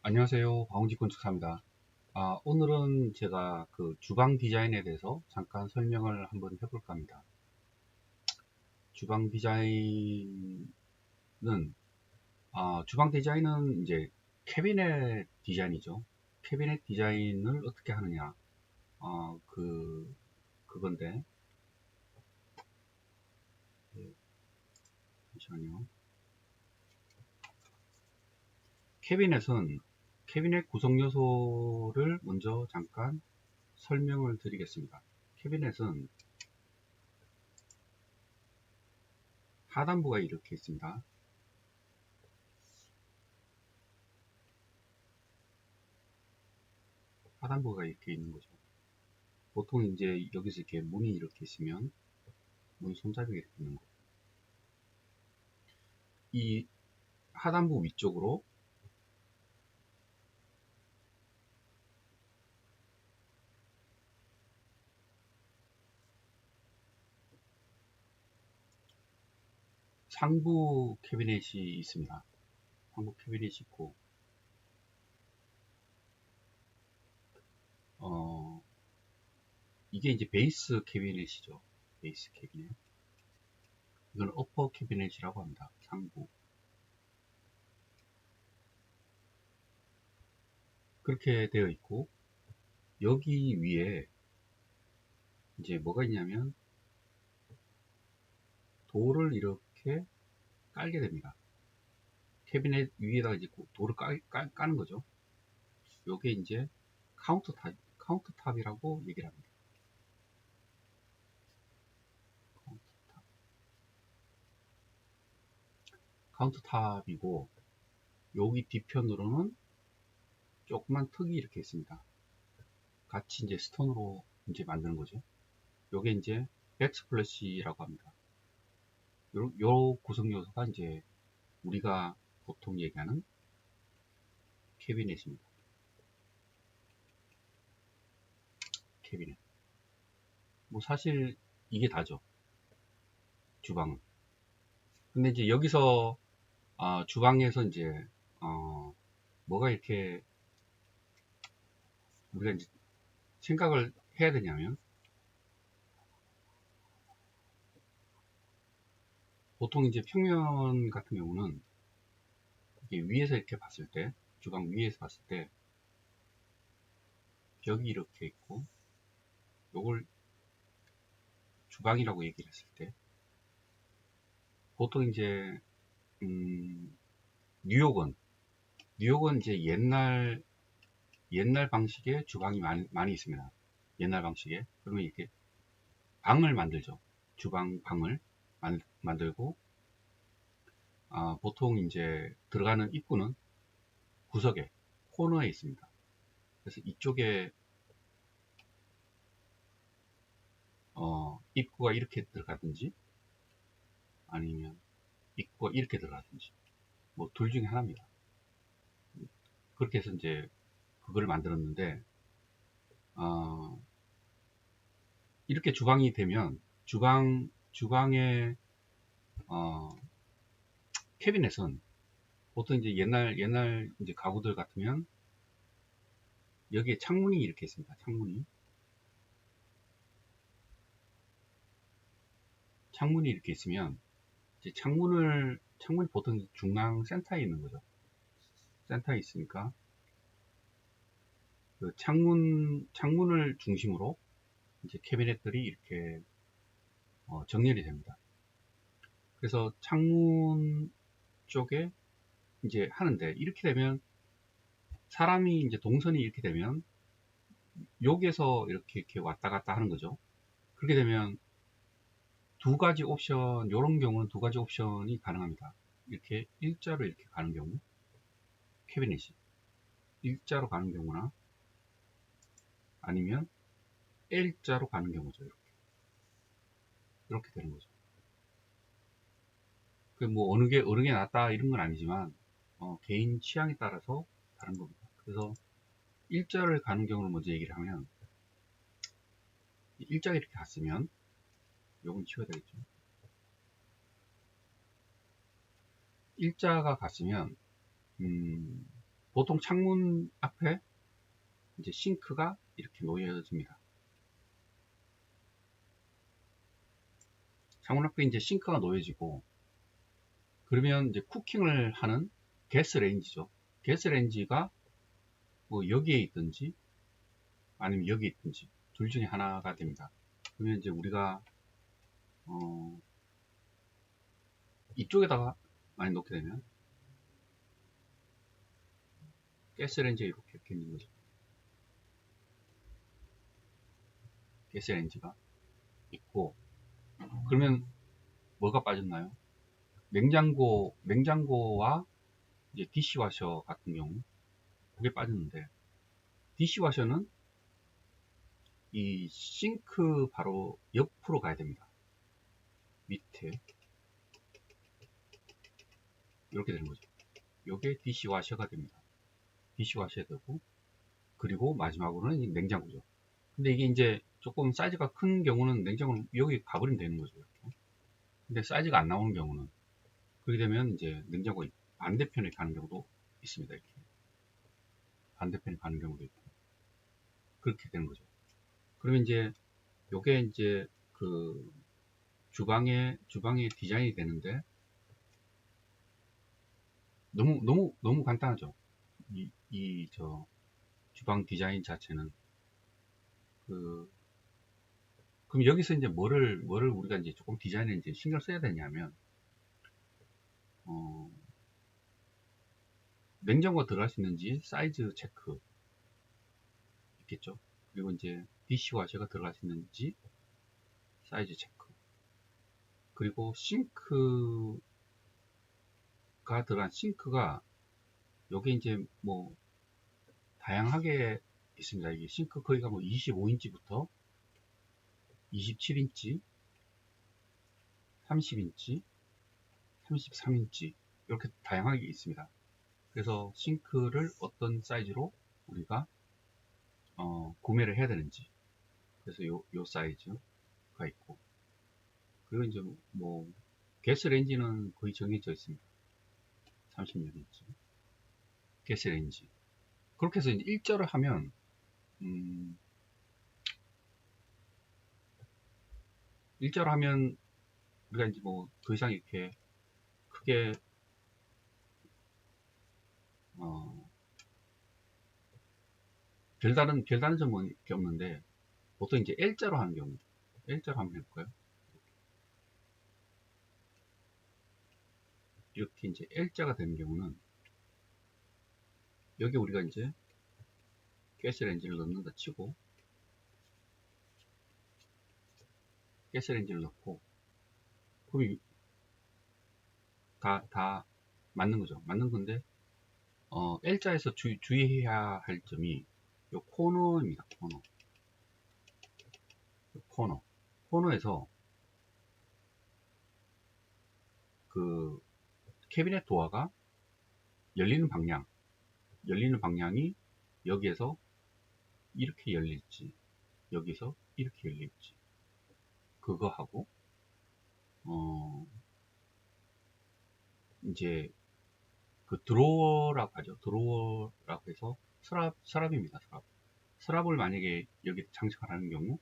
안녕하세요. 박홍지 건축사입니다. 오늘은 제가 그 주방 디자인에 대해서 잠깐 설명을 한번 해볼까 합니다. 주방 디자인은, 주방 디자인은 이제 캐비넷 디자인이죠. 캐비넷 디자인을 어떻게 하느냐. 그건데, 네, 잠시만요. 캐비넷 구성 요소를 먼저 잠깐 설명을 드리겠습니다. 캐비넷은 하단부가 이렇게 있습니다. 하단부가 이렇게 있는 거죠. 보통 이제 여기서 이렇게 문이 이렇게 있으면 문 손잡이가 이렇게 있는 거. 이 하단부 위쪽으로 상부 캐비넷이 있습니다. 상부 캐비넷이 있고, 어, 이게 이제 베이스 캐비넷이죠. 베이스 캐비넷. 이건 어퍼 캐비넷이라고 합니다. 상부. 그렇게 되어 있고, 여기 위에 이제 뭐가 있냐면, 돌을 이렇게 깔게 됩니다. 캐비넷 위에다가 이제 돌을 까는 거죠. 요게 이제 카운터탑이라고 얘기를 합니다. 카운터탑이고, 여기 뒤편으로는 조그만 턱이 이렇게 있습니다. 같이 이제 스톤으로 이제 만드는 거죠. 요게 이제 백스플래시라고 합니다. 요 구성 요소가 이제 우리가 보통 얘기하는 캐비넷입니다. 캐비넷. 뭐 사실 이게 다죠. 주방은. 근데 이제 여기서 주방에서 이제 뭐가 이렇게 우리가 이제 생각을 해야 되냐면, 보통 이제 평면 같은 경우는 이게 위에서 이렇게 봤을 때, 주방 위에서 봤을 때 벽이 이렇게 있고, 요걸 주방이라고 얘기를 했을 때, 보통 이제 뉴욕은 이제 옛날 방식의 주방이 많이 있습니다. 옛날 방식의. 그러면 이렇게 방을 만들죠. 주방 방을 만들고, 보통 이제 들어가는 입구는 구석에 코너에 있습니다. 그래서 이쪽에 입구가 이렇게 들어가든지, 아니면 입구가 이렇게 들어가든지, 뭐 둘 중에 하나입니다. 그렇게 해서 이제 그걸 만들었는데, 어, 이렇게 주방이 되면 주방의 어, 캐비넷은 보통 이제 옛날 이제 가구들 같으면 여기에 창문이 이렇게 있습니다. 창문이 이렇게 있으면 이제 창문이 보통 중앙 센터에 있는 거죠. 센터에 있으니까 그 창문을 중심으로 이제 캐비넷들이 이렇게 정렬이 됩니다. 그래서 창문 쪽에 이제 하는데, 이렇게 되면 사람이 이제 동선이 이렇게 되면 여기에서 이렇게 왔다 갔다 하는 거죠. 그렇게 되면 두 가지 옵션, 이런 경우는 두 가지 옵션이 가능합니다. 이렇게 일자로 이렇게 가는 경우, 캐비넷이 일자로 가는 경우나, 아니면 L자로 가는 경우죠. 이렇게 되는 거죠. 그 뭐 어느 게 낫다 이런 건 아니지만, 개인 취향에 따라서 다른 겁니다. 그래서 일자를 가는 경우를 먼저 얘기를 하면, 일자가 이렇게 갔으면 요건 치워야 되겠죠. 일자가 갔으면 보통 창문 앞에 이제 싱크가 이렇게 놓여집니다. 창문 앞에 이제 싱크가 놓여지고, 그러면 이제 쿠킹을 하는 가스레인지죠. 가스레인지가 뭐 여기에 있든지 아니면 여기에 있든지 둘 중에 하나가 됩니다. 그러면 이제 우리가 이쪽에다가 많이 놓게 되면 가스레인지가 이렇게 있는 거죠. 가스레인지가 있고, 그러면 뭐가 빠졌나요? 냉장고와 이제 디시와셔 같은 경우, 그게 빠졌는데, 디시와셔는 이 싱크 바로 옆으로 가야 됩니다. 밑에 이렇게 되는 거죠. 이게 디시와셔가 됩니다. 디시와셔야 되고, 그리고 마지막으로는 냉장고죠. 근데 이게 이제 조금 사이즈가 큰 경우는 냉장고는 여기 가버리면 되는 거죠. 이렇게. 근데 사이즈가 안 나오는 경우는, 그렇게 되면 이제 냉장고 반대편에 가는 경우도 있습니다. 이렇게 반대편에 가는 경우도 있고, 그렇게 되는 거죠. 그러면 이제 요게 이제 그 주방의 디자인이 되는데, 너무 간단하죠. 저 주방 디자인 자체는. 그럼 여기서 이제 뭐를 우리가 이제 조금 디자인에 이제 신경 써야 되냐면, 냉장고가 들어갈 수 있는지 사이즈 체크 있겠죠. 그리고 이제 디시와셔가 들어갈 수 있는지 사이즈 체크. 그리고 싱크가 들어간 싱크가 요게 이제 뭐 다양하게 있습니다. 이게 싱크 거리가 뭐 25인치부터 27인치, 30인치, 33인치 이렇게 다양하게 있습니다. 그래서 싱크를 어떤 사이즈로 우리가 구매를 해야 되는지, 그래서 요 사이즈가 있고, 그리고 이제 뭐 가스레인지는 거의 정해져 있습니다. 36인치 가스레인지. 그렇게 해서 이제 일자로 하면 일자로 하면 우리가 이제 뭐 더 이상 이렇게 크게 별다른 점은 이렇게 없는데, 보통 이제 L자로 하는 경우, L자로 한번 해볼까요? 이렇게 이제 L자가 되는 경우는, 여기 우리가 이제 가스레인지를 넣는다 치고, 가스레인지를 넣고, 그럼 다 맞는 거죠. 맞는 건데, L자에서 주의해야 할 점이 요 코너입니다. 코너에서 그 캐비넷 도어가 열리는 방향이 여기에서 이렇게 열릴지, 여기서 이렇게 열릴지, 그거하고, 이제 그 드로어라고 하죠. 드로어라고 해서 서랍입니다. 서랍을 만약에 여기 장착을 하는 경우,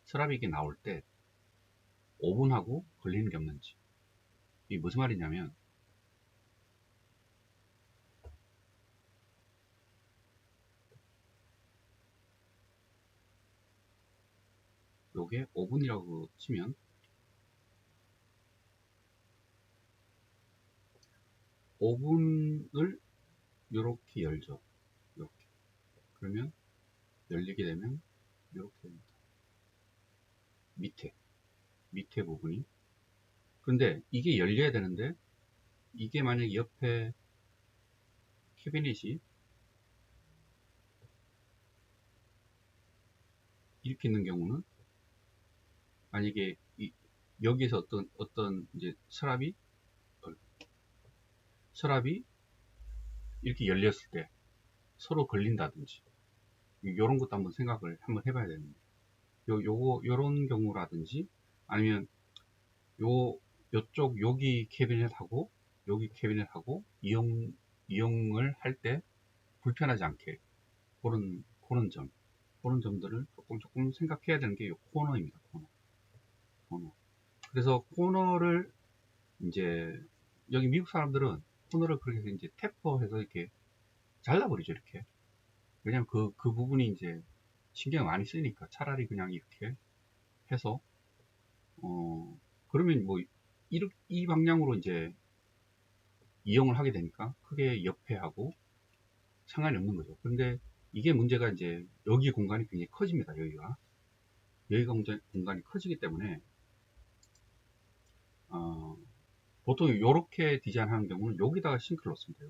서랍이 이게 나올 때 오븐하고 걸리는 게 없는지. 이게 무슨 말이냐면, 요게 오븐이라고 치면, 오븐을 이렇게 열죠. 이렇게. 그러면 열리게 되면 이렇게 됩니다. 밑에 부분이. 근데 이게 열려야 되는데, 이게 만약에 옆에 캐비닛이 이렇게 있는 경우는, 만약에 여기서 어떤 이제 서랍이 이렇게 열렸을 때 서로 걸린다든지, 요런 것도 한번 생각을 한번 해봐야 되는데, 요런 경우라든지, 아니면 요쪽 여기 캐비넷하고 이용을 할 때 불편하지 않게 그런 점들을 조금 생각해야 되는 게 이 코너입니다. 코너. 그래서 코너를 이제 여기 미국 사람들은 코너를 그렇게 해서 이제 테퍼해서 이렇게 잘라버리죠. 이렇게. 왜냐면 그 부분이 이제 신경 많이 쓰니까 차라리 그냥 이렇게 해서 그러면 뭐 이 방향으로 이제 이용을 하게 되니까 크게 옆에하고 상관이 없는 거죠. 그런데 이게 문제가 이제 여기 공간이 굉장히 커집니다. 여기가 공간이 커지기 때문에 보통 이렇게 디자인하는 경우는 여기다가 싱크를 넣습니다.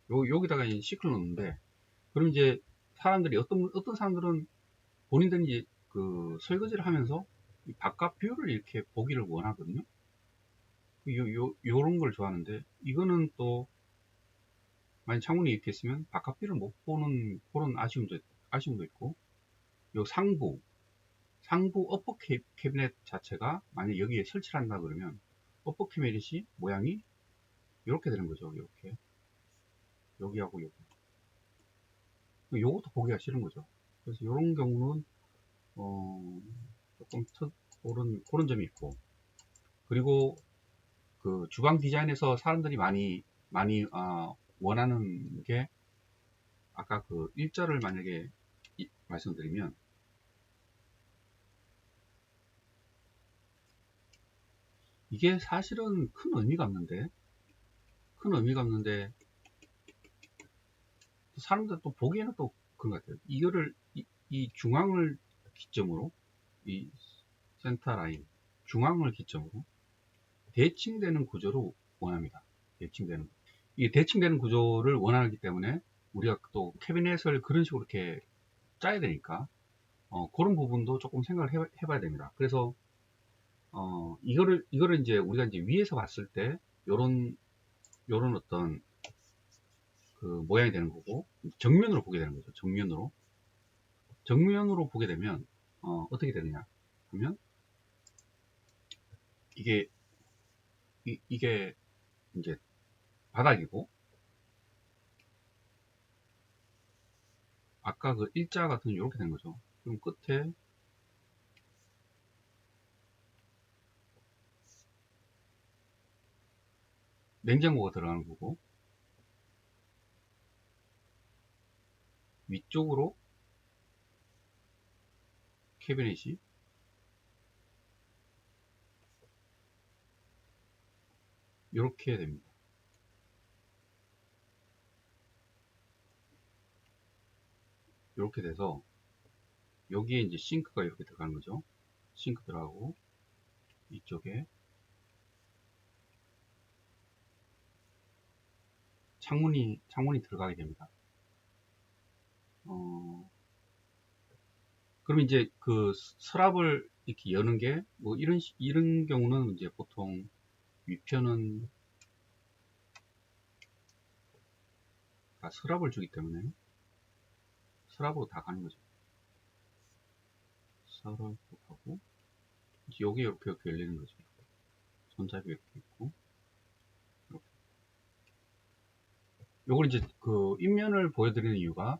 여기다가 싱크를 넣는데 그럼 이제 사람들이 어떤 사람들은 본인들이 이제 그 설거지를 하면서 이 바깥 뷰를 이렇게 보기를 원하거든요. 요런 걸 좋아하는데 이거는 또 만약 창문이 이렇게 있으면 바깥 뷰를 못 보는 그런 아쉬움도 있고 요 상부 어퍼 캐비넷 자체가 만약 여기에 설치를 한다 그러면 어퍼 캐비넷이 모양이 이렇게 되는 거죠. 이렇게 여기하고 여기 요것도 보기가 싫은 거죠. 그래서 이런 경우는 조금 그런 점이 있고 그리고 그 주방 디자인에서 사람들이 많이 원하는 게 아까 그 일자를 만약에 말씀드리면 이게 사실은 큰 의미가 없는데 사람들 또 보기에는 또 그런 것 같아요. 이거를 이 중앙을 기점으로 이 센터 라인 중앙을 기점으로 대칭되는 구조로 원합니다. 이게 대칭되는 구조를 원하기 때문에 우리가 또 캐비넷을 그런 식으로 이렇게 짜야 되니까 그런 부분도 조금 생각을 해봐야 됩니다. 그래서 이거를 이제 우리가 이제 위에서 봤을 때 요런 어떤 그 모양이 되는 거고 정면으로 보게 되는 거죠. 정면으로 보게 되면 어떻게 되느냐 하면 이게 이게 이제 바닥이고 아까 그 일자 같은 이렇게 된 거죠. 그럼 끝에 냉장고가 들어가는 거고 위쪽으로 캐비넷이 이렇게 됩니다. 이렇게 돼서 여기에 이제 싱크가 이렇게 들어가는 거죠. 싱크 들어가고 이쪽에 창문이 들어가게 됩니다. 그럼 이제 그 서랍을 이렇게 여는 게 뭐 이런 경우는 이제 보통 위편은 다 서랍을 주기 때문에 서랍으로 다 가는 거죠. 서랍으로 가고 여기 이렇게 열리는 거죠. 손잡이 이렇게 있고 이렇게. 요걸 이제 그 인면을 보여드리는 이유가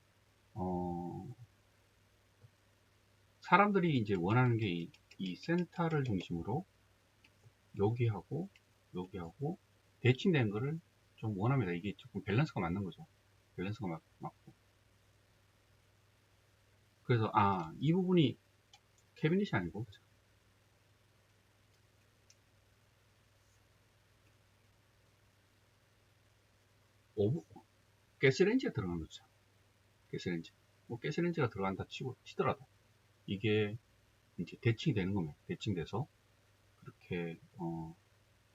사람들이 이제 원하는 게 이 센터를 중심으로 여기하고 대칭된 거를 좀 원합니다. 이게 조금 밸런스가 맞는 거죠. 밸런스가 맞고. 그래서 이 부분이 캐비닛이 아니고 오브 가스레인지가 들어간 거죠. 가스레인지. 뭐 가스레인지가 들어간다 치더라도 이게 이제 대칭이 되는 겁니다. 대칭돼서 그렇게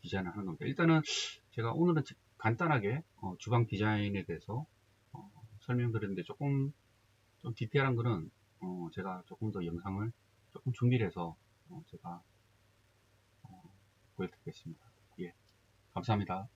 디자인을 하는 겁니다. 일단은 제가 오늘은 간단하게 주방 디자인에 대해서 설명드렸는데 조금 좀 디테일한 거는 제가 조금 더 영상을 조금 준비를 해서 제가 보여드리겠습니다. 예, 감사합니다.